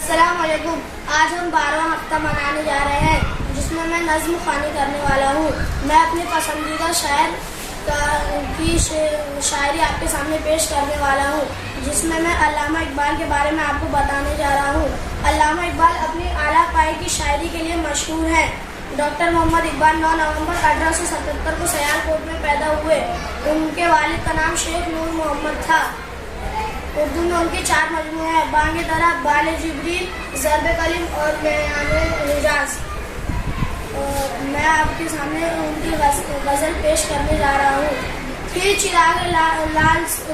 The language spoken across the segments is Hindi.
अस्सलाम वालेकुम। आज हम 12वां हफ्ता मनाने जा रहे हैं, जिसमें मैं नज़्म ख़वानी करने वाला हूँ। मैं अपने पसंदीदा शायर की शायरी आपके सामने पेश करने वाला हूँ, जिसमें मैं अल्लामा इकबाल के बारे में आपको बताने जा रहा हूँ। अल्लामा इकबाल अपनी आला पाई की शायरी के लिए मशहूर हैं। डॉक्टर मोहम्मद इकबाल 9 नवंबर 1877 को सियालकोट में पैदा हुए। उनके वालिद का नाम शेख नूर मोहम्मद था। उर्दू में उनके 4 मजमूए हैं: बांगे दरा, बाले जिब्रील, ज़र्ब कलिम और मेयाने हिजाज। मैं आपके सामने उनकी गज़ल पेश करने जा रहा हूँ। फिर चिराग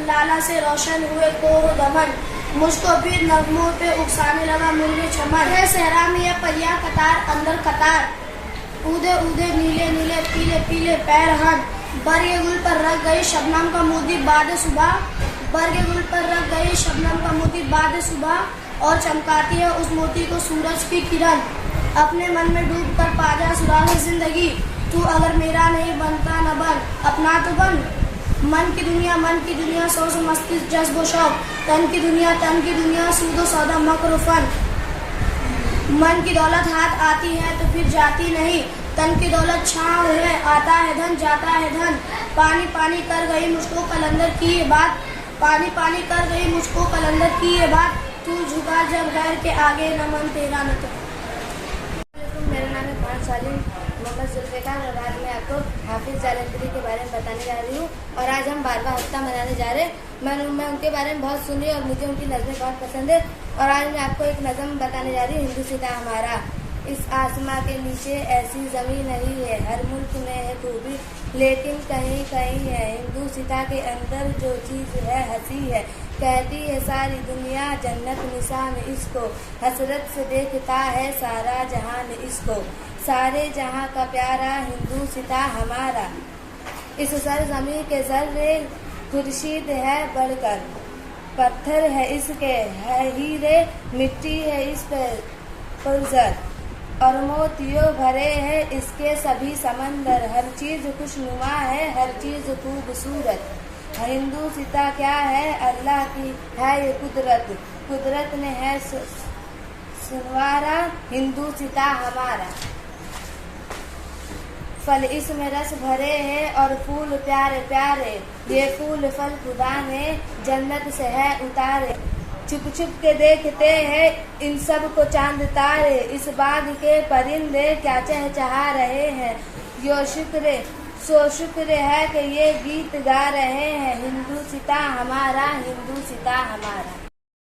लाला से रोशन हुए कोह दमन, मुझको फिर नगमों पे उकसाने लगा मुर्गे चमन। है सहरा में यह परियां कतार अंदर कतार, ऊदे ऊदे नीले नीले पीले पीले पैरहन। बरगे गुल पर रख गई शबनम का मोती बाद सुबह, बरगे गुल पर रख गई शबनम का मोती बाद सुबह, और चमकाती है उस मोती को सूरज की किरण। अपने मन में डूब कर पाजा सुराग जिंदगी, तू अगर मेरा नहीं बनता न बन अपना तो बन। मन की दुनिया सोच मस्तिष्क जज्ब शौक, तन की दुनिया सूदो सौदा मक्र फन। मन की दौलत हाथ आती है तो फिर जाती नहीं, तन की दौलत छाँव है आता है धन जाता है धन। पानी पानी कर गई मुझको कलंदर की ये बात, पानी पानी कर गई मुझको कलंदर की ये बात, तू झुका जब गैर के आगे न मन तेरा न तो। मेरा नाम है खान सालिम मोहम्मद जुल्फ़िकार और आज मैं आपको हाफिज़ जालंधरी के बारे में बताने जा रही हूँ। और आज हम 12वां हफ्ता मनाने जा रहे हैं। मैं उनके बारे में बहुत सुनी और मुझे उनकी नज़में बहुत पसंद है। और आज मैं आपको एक नज़म बताने जा रही हूँ, हिंदुस्तान हमारा। इस आसमां के नीचे ऐसी ज़मीन नहीं है, हर मुल्क में है खूबी लेकिन कहीं कहीं है। हिंदुस्तान के अंदर जो चीज़ है हंसी है, कहती है सारी दुनिया जन्नत निशान इसको, हसरत से देखता है सारा जहान इसको। सारे जहां का प्यारा हिंदुस्तान हमारा, इस सरजमीं के जर्रे खुर्शीद है बढ़कर, पत्थर है इसके है हीरे, मिट्टी है इस पर पुरजर, और मोतियों भरे हैं इसके सभी समंदर। हर चीज़ खुशनुमा है, हर चीज़ खूबसूरत। हिंदुस्तान क्या है? अल्लाह की है ये कुदरत, कुदरत ने है सुनवारा हिंदुस्तान हमारा। फल इसमें रस भरे हैं और फूल प्यारे प्यारे, ये फूल फल खुदा ने जन्नत से है उतारे। छुप छुप के देखते हैं इन सब को चांद तारे, इस बाग के परिंदे क्या चहचहा रहे हैं। सो शुक्र है कि ये गीत गा रहे हैं, हिंदुस्तान हमारा, हिंदुस्तान हमारा।